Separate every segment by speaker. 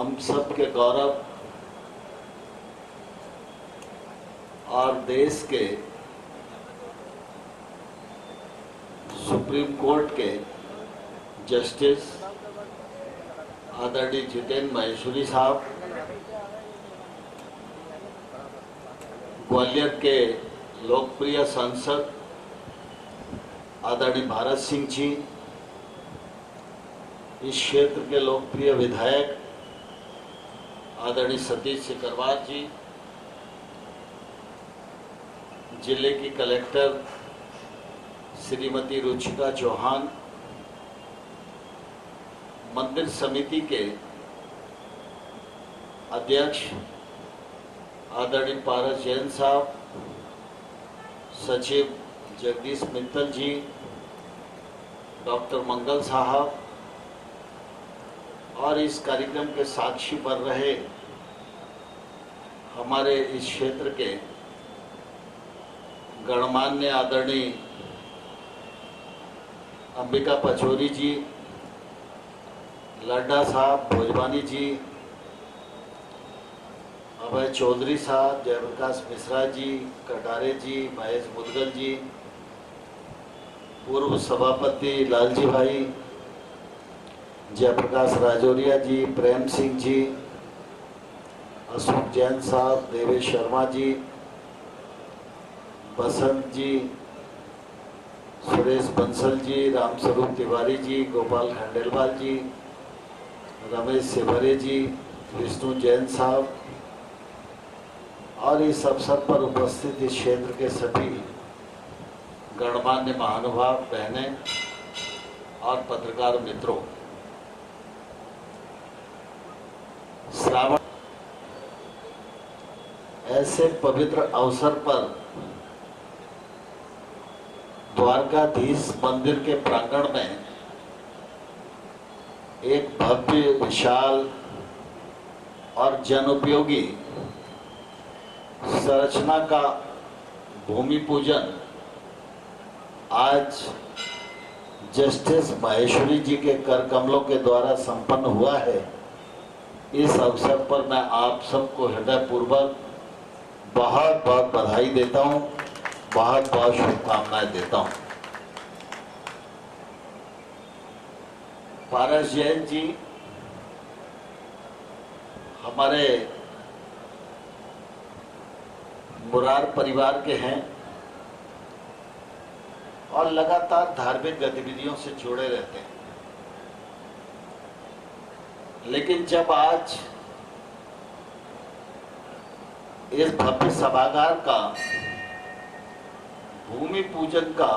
Speaker 1: हम सब के गौरव और देश के सुप्रीम कोर्ट के जस्टिस आदरणीय जितेंद्र महेश्वरी साहब, ग्वालियर के लोकप्रिय सांसद आदरणीय भारत सिंह जी, इस क्षेत्र के लोकप्रिय विधायक आदरणीय सतीश सिकरवार जी, जिले की कलेक्टर श्रीमती रुचिका चौहान, मंदिर समिति के अध्यक्ष आदरणीय पारस जैन साहब, सचिव जगदीश मित्तल जी, डॉक्टर मंगल साहब और इस कार्यक्रम के साक्षी बन रहे हमारे इस क्षेत्र के गणमान्य आदरणीय अंबिका पचौरी जी, लड्डा साहब, भोजवानी जी, अभय चौधरी साहब, जयप्रकाश मिश्रा जी, कटारे जी, महेश मुदगल जी, पूर्व सभापति लालजी भाई, जयप्रकाश राजौरिया जी, प्रेम सिंह जी, अशोक जैन साहब, देवेश शर्मा जी, बसंत जी, सुरेश बंसल जी, रामस्वरूप तिवारी जी, गोपाल खंडेलवाल जी, रमेश सेवरे जी, विष्णु जैन साहब और इस अवसर पर उपस्थित इस क्षेत्र के सभी गणमान्य महानुभाव, बहनें और पत्रकार मित्रों, श्रावण ऐसे पवित्र अवसर पर द्वारकाधीश मंदिर के प्रांगण में एक भव्य, विशाल और जनोपयोगी संरचना का भूमि पूजन आज जस्टिस महेश्वरी जी के कर कमलों के द्वारा संपन्न हुआ है। इस अवसर पर मैं आप सबको हृदयपूर्वक बहुत बहुत बधाई देता हूं, बहुत बहुत शुभकामनाएं देता हूं। पारस जैन जी हमारे मुरार परिवार के हैं और लगातार धार्मिक गतिविधियों से जुड़े रहते हैं, लेकिन जब आज इस भव्य सभागार का भूमि पूजन का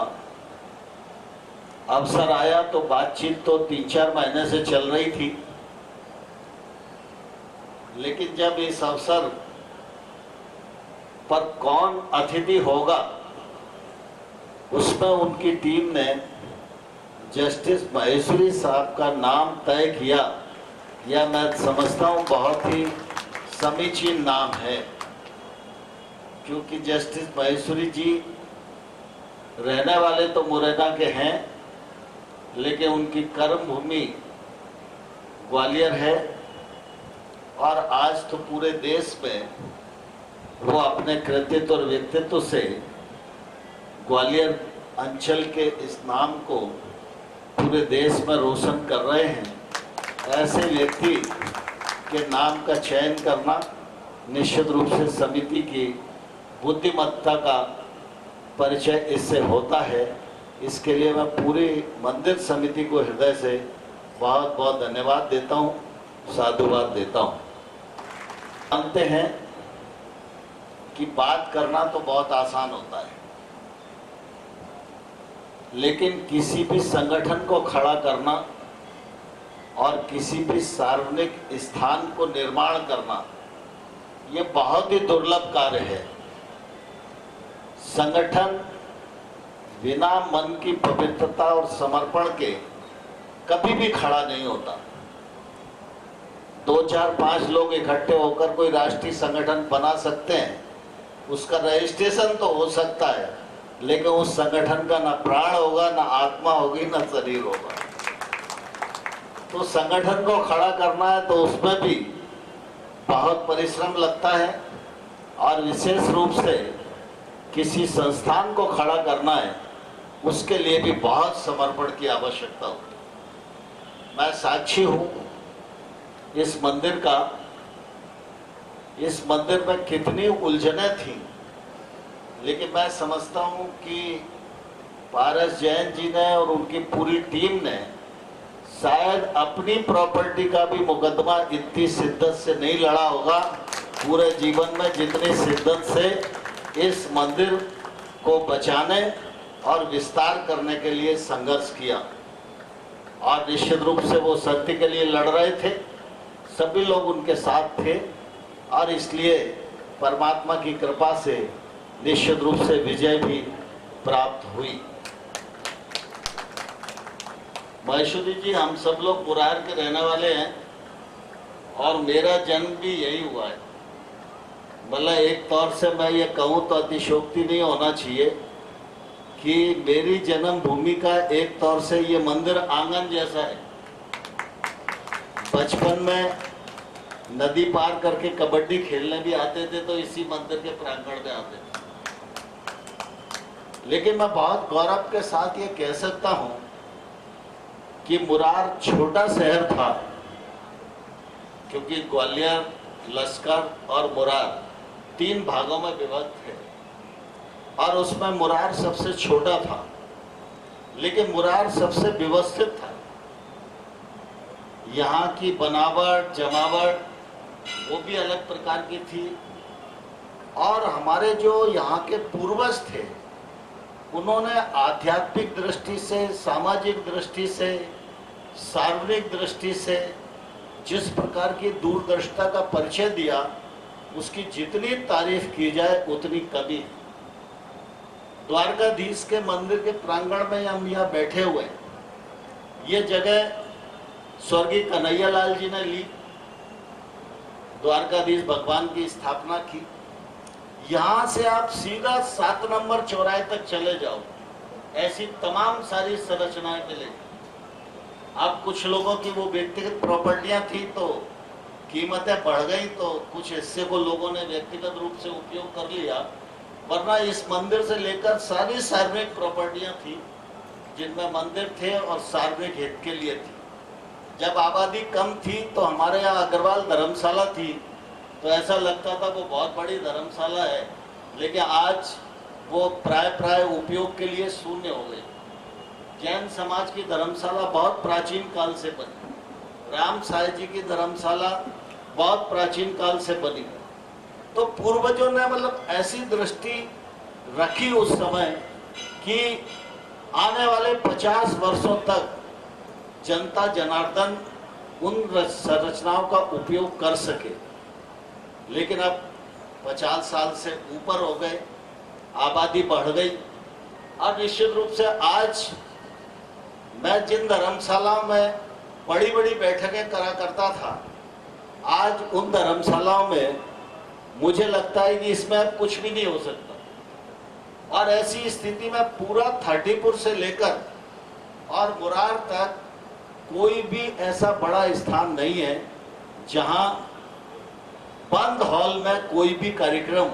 Speaker 1: अवसर आया तो बातचीत तो 3-4 महीने से चल रही थी, लेकिन जब इस अवसर पर कौन अतिथि होगा उसमें उनकी टीम ने जस्टिस महेश्वरी साहब का नाम तय किया, यह मैं समझता हूं बहुत ही समीचीन नाम है, क्योंकि जस्टिस महेश्वरी जी रहने वाले तो मुरैना के हैं, लेकिन उनकी कर्म भूमि ग्वालियर है और आज तो पूरे देश में वो अपने कृतित्व और व्यक्तित्व से ग्वालियर अंचल के इस नाम को पूरे देश में रोशन कर रहे हैं। ऐसे व्यक्ति के नाम का चयन करना निश्चित रूप से समिति की बुद्धिमत्ता का परिचय इससे होता है। इसके लिए मैं पूरी मंदिर समिति को हृदय से बहुत बहुत धन्यवाद देता हूँ, साधुवाद देता हूँ। जानते हैं कि बात करना तो बहुत आसान होता है, लेकिन किसी भी संगठन को खड़ा करना और किसी भी सार्वजनिक स्थान को निर्माण करना ये बहुत ही दुर्लभ कार्य है। संगठन बिना मन की पवित्रता और समर्पण के कभी भी खड़ा नहीं होता। 2, 4, 5 लोग इकट्ठे होकर कोई राष्ट्रीय संगठन बना सकते हैं, उसका रजिस्ट्रेशन तो हो सकता है, लेकिन उस संगठन का ना प्राण होगा, ना आत्मा होगी, ना शरीर होगा। तो संगठन को खड़ा करना है तो उसमें भी बहुत परिश्रम लगता है, और विशेष रूप से किसी संस्थान को खड़ा करना है उसके लिए भी बहुत समर्पण की आवश्यकता होती है। मैं साक्षी हूँ इस मंदिर का, इस मंदिर में कितनी उलझनें थी, लेकिन मैं समझता हूँ कि पारस जैन जी ने और उनकी पूरी टीम ने शायद अपनी प्रॉपर्टी का भी मुकदमा इतनी शिद्दत से नहीं लड़ा होगा पूरे जीवन में, जितनी शिद्दत से इस मंदिर को बचाने और विस्तार करने के लिए संघर्ष किया। और निश्चित रूप से वो सत्य के लिए लड़ रहे थे, सभी लोग उनके साथ थे, और इसलिए परमात्मा की कृपा से निश्चित रूप से विजय भी प्राप्त हुई। महेश्वरी जी, हम सब लोग मुरार के रहने वाले हैं और मेरा जन्म भी यही हुआ है। मतलब एक तौर से मैं ये कहूँ तो अतिशोक्ति नहीं होना चाहिए कि मेरी जन्म भूमि का एक तौर से ये मंदिर आंगन जैसा है। बचपन में नदी पार करके कबड्डी खेलने भी आते थे तो इसी मंदिर के प्रांगण में आते थे। लेकिन मैं बहुत गौरव के साथ ये कह सकता हूँ कि मुरार छोटा शहर था, क्योंकि ग्वालियर, लश्कर और मुरार 3 भागों में विभक्त थे और उसमें मुरार सबसे छोटा था, लेकिन मुरार सबसे व्यवस्थित था। यहाँ की बनावट, जमावट वो भी अलग प्रकार की थी, और हमारे जो यहाँ के पूर्वज थे उन्होंने आध्यात्मिक दृष्टि से, सामाजिक दृष्टि से, सार्वजनिक दृष्टि से जिस प्रकार की दूरदर्शिता का परिचय दिया, उसकी जितनी तारीफ की जाए उतनी कमी है। द्वारकाधीश के मंदिर के प्रांगण में हम यहाँ बैठे हुए, ये जगह स्वर्गीय कन्हैया लाल जी ने ली, द्वारकाधीश भगवान की स्थापना की। यहाँ से आप सीधा 7 नंबर चौराहे तक चले जाओ, ऐसी तमाम सारी संरचनाएं मिलेगी। अब कुछ लोगों की वो व्यक्तिगत प्रॉपर्टियां थी तो कीमतें बढ़ गई, तो कुछ हिस्से को लोगों ने व्यक्तिगत रूप से उपयोग कर लिया, वरना इस मंदिर से लेकर सारी सार्वजनिक प्रॉपर्टियां थी जिनमें मंदिर थे और सार्वजनिक हित के लिए थी। जब आबादी कम थी तो हमारे यहाँ अग्रवाल धर्मशाला थी, तो ऐसा लगता था वो बहुत बड़ी धर्मशाला है, लेकिन आज वो प्राय उपयोग के लिए शून्य हो गई। जैन समाज की धर्मशाला बहुत प्राचीन काल से बनी, राम साई जी की धर्मशाला बहुत प्राचीन काल से बनी। तो पूर्वजों ने मतलब ऐसी दृष्टि रखी उस समय कि आने वाले 50 वर्षों तक जनता जनार्दन उन संरचनाओं का उपयोग कर सके। लेकिन अब 50 साल से ऊपर हो गए, आबादी बढ़ गई, और निश्चित रूप से आज मैं जिन धर्मशालाओं में बड़ी बड़ी बैठकें करा करता था, आज उन धर्मशालाओं में मुझे लगता है कि इसमें अब कुछ भी नहीं हो सकता। और ऐसी स्थिति में पूरा 30पुर से लेकर और मुरार तक कोई भी ऐसा बड़ा स्थान नहीं है जहां बंद हॉल में कोई भी कार्यक्रम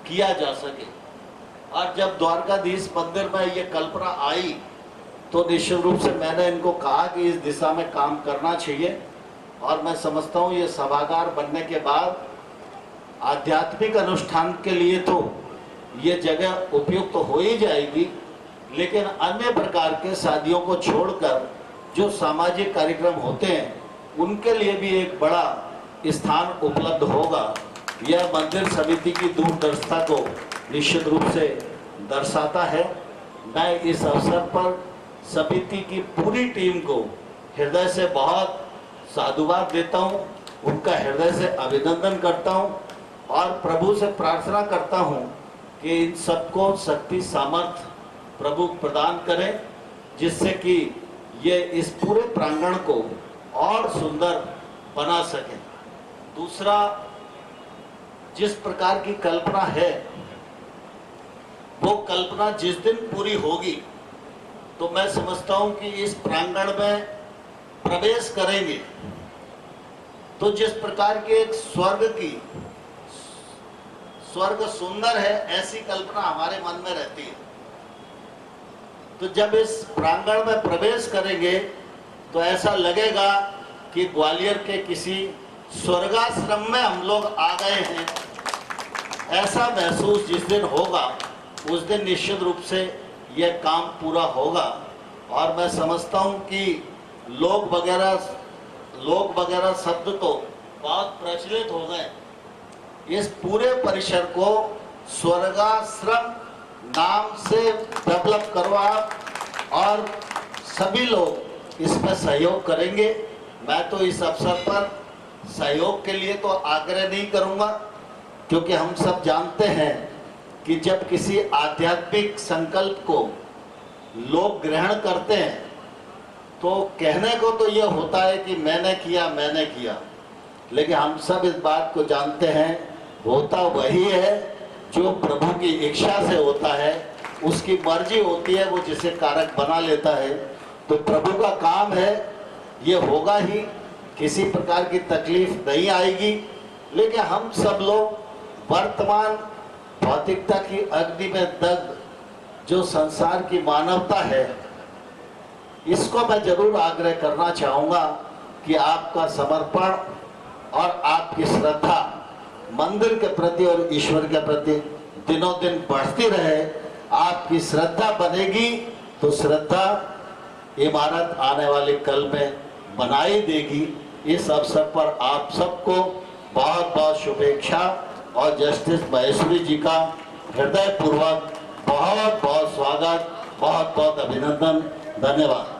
Speaker 1: किया जा सके। और जब द्वारकाधीश मंदिर में ये कल्पना आई तो निश्चित रूप से मैंने इनको कहा कि इस दिशा में काम करना चाहिए, और मैं समझता हूँ ये सभागार बनने के बाद आध्यात्मिक अनुष्ठान के लिए तो ये जगह उपयुक्त तो हो ही जाएगी, लेकिन अन्य प्रकार के शादियों को छोड़कर जो सामाजिक कार्यक्रम होते हैं उनके लिए भी एक बड़ा स्थान उपलब्ध होगा। यह मंदिर समिति की दूरदर्शिता को निश्चित रूप से दर्शाता है। मैं इस अवसर पर समिति की पूरी टीम को हृदय से बहुत साधुवाद देता हूँ, उनका हृदय से अभिनंदन करता हूँ, और प्रभु से प्रार्थना करता हूँ कि इन सबको शक्ति सामर्थ्य प्रभु प्रदान करें, जिससे कि ये इस पूरे प्रांगण को और सुंदर बना सकें। दूसरा, जिस प्रकार की कल्पना है वो कल्पना जिस दिन पूरी होगी तो मैं समझता हूं कि इस प्रांगण में प्रवेश करेंगे तो जिस प्रकार के एक स्वर्ग सुंदर है, ऐसी कल्पना हमारे मन में रहती है। तो जब इस प्रांगण में प्रवेश करेंगे तो ऐसा लगेगा कि ग्वालियर के किसी स्वर्गाश्रम में हम लोग आ गए हैं। ऐसा महसूस जिस दिन होगा उस दिन निश्चित रूप से यह काम पूरा होगा। और मैं समझता हूं कि लोग वगैरह शब्द तो बहुत प्रचलित हो गए। इस पूरे परिसर को स्वर्गाश्रम नाम से डेवलप करो आप, और सभी लोग इसमें सहयोग करेंगे। मैं तो इस अवसर पर सहयोग के लिए तो आग्रह नहीं करूंगा, क्योंकि हम सब जानते हैं कि जब किसी आध्यात्मिक संकल्प को लोग ग्रहण करते हैं तो कहने को तो यह होता है कि मैंने किया, लेकिन हम सब इस बात को जानते हैं होता वही है जो प्रभु की इच्छा से होता है। उसकी मर्जी होती है, वो जिसे कारक बना लेता है। तो प्रभु का काम है, ये होगा ही, किसी प्रकार की तकलीफ नहीं आएगी। लेकिन हम सब लोग वर्तमान भौतिकता की अग्नि में दग्ध जो संसार की मानवता है, इसको मैं जरूर आग्रह करना चाहूँगा कि आपका समर्पण और आपकी श्रद्धा मंदिर के प्रति और ईश्वर के प्रति दिनों दिन बढ़ती रहे। आपकी श्रद्धा बनेगी तो श्रद्धा इमारत आने वाले कल में बनाई देगी। इस अवसर पर आप सबको बहुत बहुत शुभेच्छा और जस्टिस महेश्वरी जी का हृदय पूर्वक बहुत बहुत स्वागत, बहुत बहुत अभिनंदन। धन्यवाद।